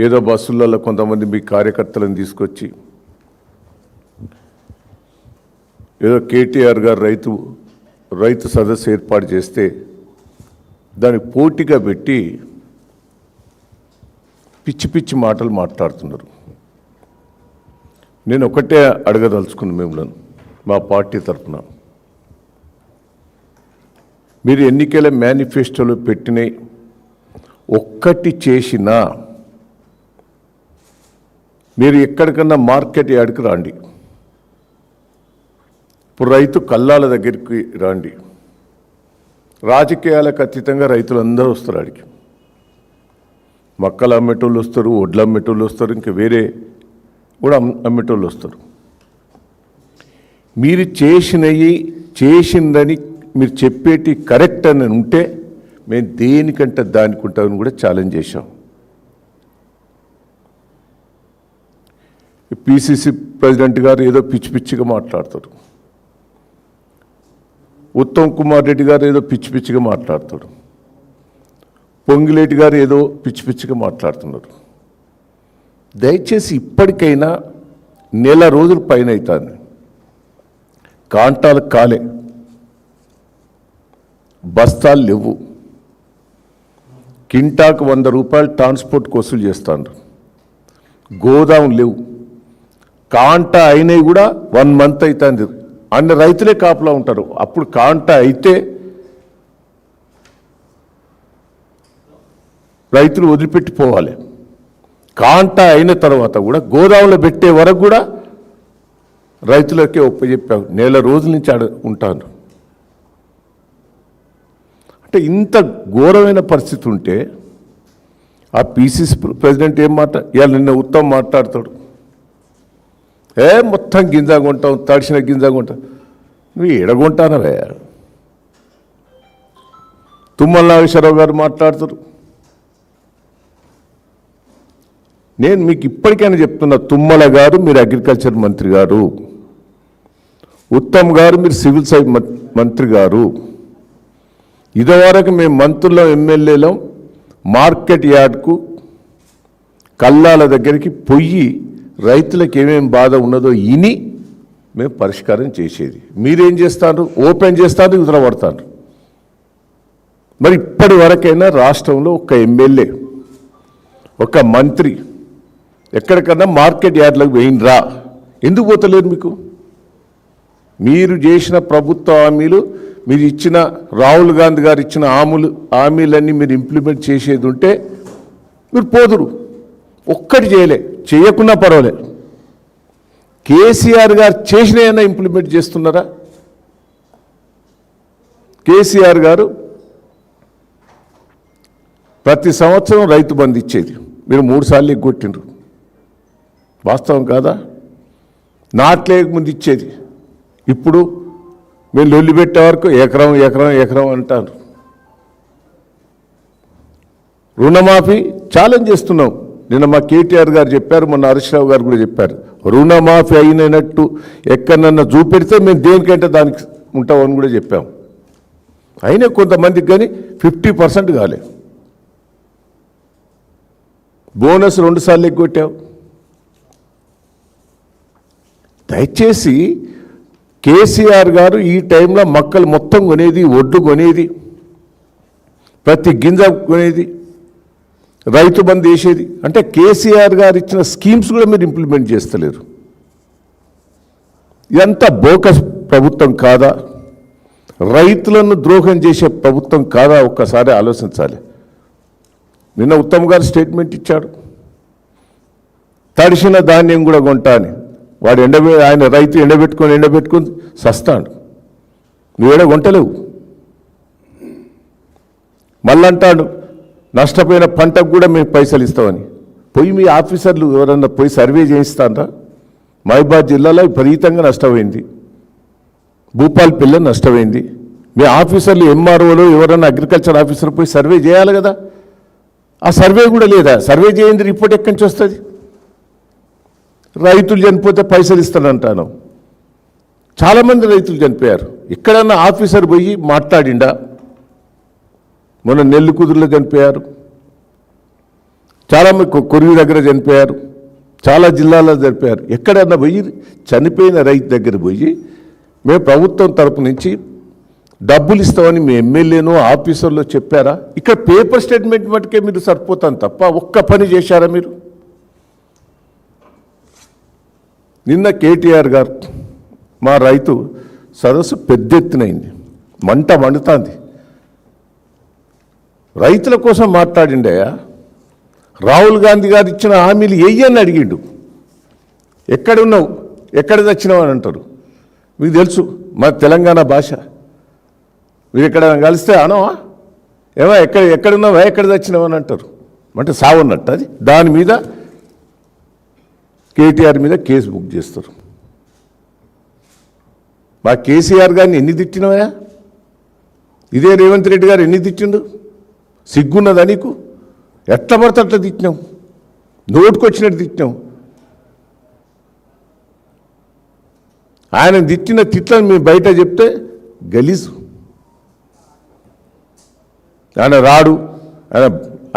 ఏదో బస్సులలో కొంతమంది మీ కార్యకర్తలను తీసుకొచ్చి ఏదో కేటీఆర్ గారు రైతు సదస్సు ఏర్పాటు చేస్తే దాన్ని పోటీగా పెట్టి పిచ్చి పిచ్చి మాటలు మాట్లాడుతున్నారు. నేను ఒకటే అడగదలుచుకున్న మిమ్మల్ని, మా పార్టీ తరఫున మీరు ఎన్నికల మేనిఫెస్టోలో పెట్టిన ఒక్కటి చేసినా మీరు ఎక్కడికన్నా మార్కెట్ యార్డ్కి రండి. ఇప్పుడు రైతు కల్లాల దగ్గరికి రండి. రాజకీయాలకు అతీతంగా రైతులందరూ వస్తారు. ఆడికి మొక్కలు అమ్మేటోళ్ళు వస్తారు, వడ్లు అమ్మేటోళ్ళు వస్తారు, ఇంకా వేరే కూడా అమ్మేటోళ్ళు వస్తారు. మీరు చేసిందని మీరు చెప్పేటి కరెక్ట్ అని ఉంటే మేము దేనికంటే దానికి ఉంటామని కూడా ఛాలెంజ్ చేశాం. పిసిసి ప్రెసిడెంట్ గారు ఏదో పిచ్చి పిచ్చిగా మాట్లాడతారు, ఉత్తమ్ కుమార్ రెడ్డి గారు ఏదో పిచ్చి పిచ్చిగా మాట్లాడతాడు, పొంగిలేటి గారు ఏదో పిచ్చి పిచ్చిగా మాట్లాడుతున్నారు. దయచేసి ఇప్పటికైనా నెల రోజుల పైన అవుతుంది, కాంటాలు కాలే, బస్తాలు లేవు, కింటాకు 100 రూపాయలు ట్రాన్స్పోర్ట్ వసూలు చేస్తాను, గోదాం లేవు, కాంటా అయినవి కూడా 1 మంత్ అవుతుంది. అన్ని రైతులే కాపులా ఉంటారు. అప్పుడు కాంటా అయితే రైతులు వదిలిపెట్టిపోవాలి. కాంటా అయిన తర్వాత కూడా గోదాంలో పెట్టే వరకు కూడా రైతులకే ఒప్పచెప్పాం. నెల రోజుల నుంచి ఉంటాను. అంటే ఇంత ఘోరమైన పరిస్థితి ఉంటే ఆ పిసిసి ప్రెసిడెంట్ ఏం ఇవాళ నిన్న ఉత్తమ్ మాట్లాడతాడు, మొత్తం గింజా కొంటాం, తడిసిన గింజా కొంటాం. నువ్వు ఎడగొంటానవే. తుమ్మల నాగేశ్వరరావు గారు మాట్లాడుతారు. నేను మీకు ఇప్పటికైనా చెప్తున్నా, తుమ్మల గారు మీరు అగ్రికల్చర్ మంత్రి గారు, ఉత్తమ్ గారు మీరు సివిల్ సైడ్ మంత్రి గారు. ఇదివరకు మేము మంత్రులం, ఎమ్మెల్యేలం మార్కెట్ యార్డ్కు కల్లాల దగ్గరికి పొయ్యి రైతులకు ఏమేమి బాధ ఉన్నదో ఇని మేము పరిష్కారం చేసేది. మీరేం చేస్తారు? ఓపెన్ చేస్తారు, ఇతర పడతారు. మరి ఇప్పటి వరకైనా రాష్ట్రంలో ఒక ఎమ్మెల్యే, ఒక మంత్రి ఎక్కడికన్నా మార్కెట్ యార్డ్లకు పోయినరా? ఎందుకు పోతలేరు? మీకు మీరు చేసిన ప్రభుత్వ హామీలు, మీరు ఇచ్చిన రాహుల్ గాంధీ గారు ఇచ్చిన హామీలన్నీ మీరు ఇంప్లిమెంట్ చేసేది ఉంటే మీరు పోదురు. ఒక్కటి చేయకున్నా పర్వాలేదు. కేసీఆర్ గారు చేసినైనా ఇంప్లిమెంట్ చేస్తున్నారా? కేసీఆర్ గారు ప్రతి సంవత్సరం రైతు బంధు ఇచ్చేది, మీరు 3 సార్లు ఎగ్గొట్టిండ్రు. వాస్తవం కాదా? నాట్లేక ముందు ఇచ్చేది, ఇప్పుడు మీరు లొల్లి పెట్టే వరకు ఎకరం ఎకరం ఎకరం అంటారు. రుణమాఫీ ఛాలెంజ్ చేస్తున్నాం. నిన్న మా కేటీఆర్ గారు చెప్పారు, మొన్న హరీష్ రావు గారు కూడా చెప్పారు, రుణమాఫీ అయినట్టు ఎక్కడన్నా చూపెడితే మేము దేనికంటే దానికి ఉంటామని కూడా చెప్పాం. అయినా కొంతమందికి కానీ 50% కాలే. బోనస్ 2 సార్లు ఎగ్గొట్టావు. దయచేసి కేసీఆర్ గారు ఈ టైంలో మొక్కలు మొత్తం కొనేది, ఒడ్డు కొనేది, ప్రతి గింజ కొనేది, రైతు బంధు వేసేది. అంటే కేసీఆర్ గారు ఇచ్చిన స్కీమ్స్ కూడా మీరు ఇంప్లిమెంట్ చేస్తలేరు. ఇదంతా బోకస్ ప్రభుత్వం కాదా? రైతులను ద్రోహం చేసే ప్రభుత్వం కాదా? ఒక్కసారి ఆలోచించాలి. నిన్న ఉత్తమ్ గారు స్టేట్మెంట్ ఇచ్చాడు, తడిసిన ధాన్యం కూడా కొంటా అని. వాడు ఆయన రైతు ఎండబెట్టుకొని సస్తాడు. నువ్వు ఏడ కొంటలేవు. మళ్ళీ అంటాడు నష్టపోయిన పంటకు కూడా మేము పైసలు ఇస్తామని. పోయి మీ ఆఫీసర్లు ఎవరన్నా పోయి సర్వే చేయిస్తారా? మహబూబాబాద్ జిల్లాలో విపరీతంగా నష్టమైంది, భూపాల్ పిల్ల నష్టమైంది. మీ ఆఫీసర్లు ఎంఆర్ఓలు ఎవరన్నా అగ్రికల్చర్ ఆఫీసర్ పోయి సర్వే చేయాలి కదా. ఆ సర్వే కూడా లేదా? సర్వే చేయండి, రిపోర్ట్ ఎక్కడి నుంచి వస్తుంది? రైతులు చనిపోతే పైసలు ఇస్తానంటాను. చాలామంది రైతులు చనిపోయారు. ఎక్కడన్నా ఆఫీసర్ పోయి మాట్లాడిండా? మొన్న నెల్లి కుదురులో చనిపోయారు. చాలామంది కొరివి దగ్గర చనిపోయారు, చాలా జిల్లాల్లో చనిపోయారు. ఎక్కడన్నా పోయి చనిపోయిన రైతు దగ్గర పోయి మేము ప్రభుత్వం తరపు నుంచి డబ్బులు ఇస్తామని మీ ఎమ్మెల్యేను ఆఫీసర్లో చెప్పారా? ఇక్కడ పేపర్ స్టేట్మెంట్ మటుకే మీరు సరిపోతాను తప్ప ఒక్క పని చేశారా మీరు? నిన్న కేటీఆర్ గారు మా రైతు సదస్సు పెద్ద ఎత్తునైంది, మంట మండుతుంది. రైతుల కోసం మాట్లాడిండయా? రాహుల్ గాంధీ గారు ఇచ్చిన హామీలు ఏయని అడిగిండు. ఎక్కడున్నావు, ఎక్కడ తెచ్చినావు అని అంటారు. మీకు తెలుసు మా తెలంగాణ భాష. మీరు ఎక్కడ కలిస్తే అనవా ఏమో ఎక్కడున్నావా, ఎక్కడ తెచ్చినావు అని అంటారు. అంటే సావన్నట్టు అది. దాని మీద కేటీఆర్ మీద కేసు బుక్ చేస్తారు. మా కేసీఆర్ గారిని ఎన్ని తిట్టినవా? ఇదే రేవంత్ రెడ్డి గారు ఎన్ని తిట్టిండు? సిగ్గున్నదా నీకు? ఎట్లా పడితే అట్లా తిట్టినాం, నోటుకొచ్చినట్టు తిట్టినాం. ఆయన తిట్టిన తిట్లను మేము బయట చెప్తే గలీజు. ఆయన రాడు,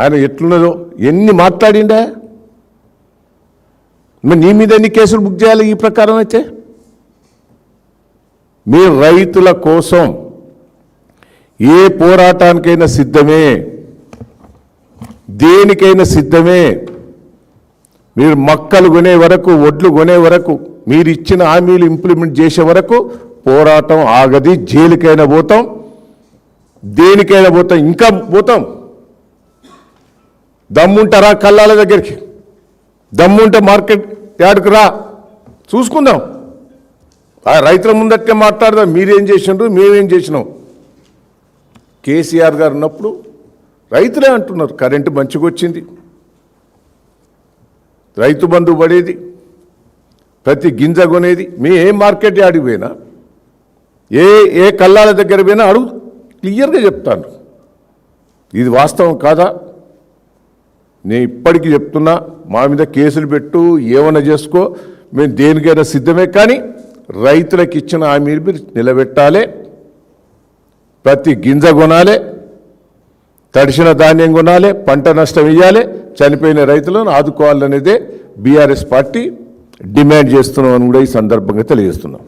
ఆయన ఎట్లున్నదో ఎన్ని మాట్లాడిండా. మరి నీ మీద ఎన్ని కేసులు బుక్ చేయాలి ఈ ప్రకారం అయితే? మీ రైతుల కోసం ఏ పోరాటానికైనా సిద్ధమే, దేనికైనా సిద్ధమే. మీరు మక్కలు కొనే వరకు, ఒడ్లు కొనే వరకు, మీరు ఇచ్చిన హామీలు ఇంప్లిమెంట్ చేసే వరకు పోరాటం ఆగది. జైలుకైనా పోతాం, దేనికైనా పోతాం, ఇంకా పోతాం. దమ్ముంటారా కల్లాల దగ్గరికి? దమ్ముంటే మార్కెట్ యార్డ్కి రా, చూసుకుందాం. ఆ రైతుల ముందట్టే మాట్లాడదాం. మీరేం చేసినారు, మేమేం చేసినాం. కేసీఆర్ గారు ఉన్నప్పుడు రైతులే అంటున్నారు కరెంటు మంచిగా వచ్చింది, రైతు బంధు పడేది, ప్రతి గింజ కొనేది. మీ ఏ మార్కెట్ యార్డ్కి పోయినా, ఏ కల్లాల దగ్గర పోయినా అడుగు, క్లియర్గా చెప్తాను. ఇది వాస్తవం కాదా? నేను ఇప్పటికీ చెప్తున్నా, మా మీద కేసులు పెట్టు, ఏమైనా చేసుకో, మేము దేనికైనా సిద్ధమే. కానీ రైతులకు ఇచ్చిన హామీలు మీరు నిలబెట్టాలి. ప్రతి గింజ కొనాలి, తడిసిన ధాన్యం కొనాలి, పంట నష్టం ఇవ్వాలి, చనిపోయిన రైతులను ఆదుకోవాలనేదే బీఆర్ఎస్ పార్టీ డిమాండ్ చేస్తున్నామని కూడా ఈ సందర్భంగా తెలియజేస్తున్నాం.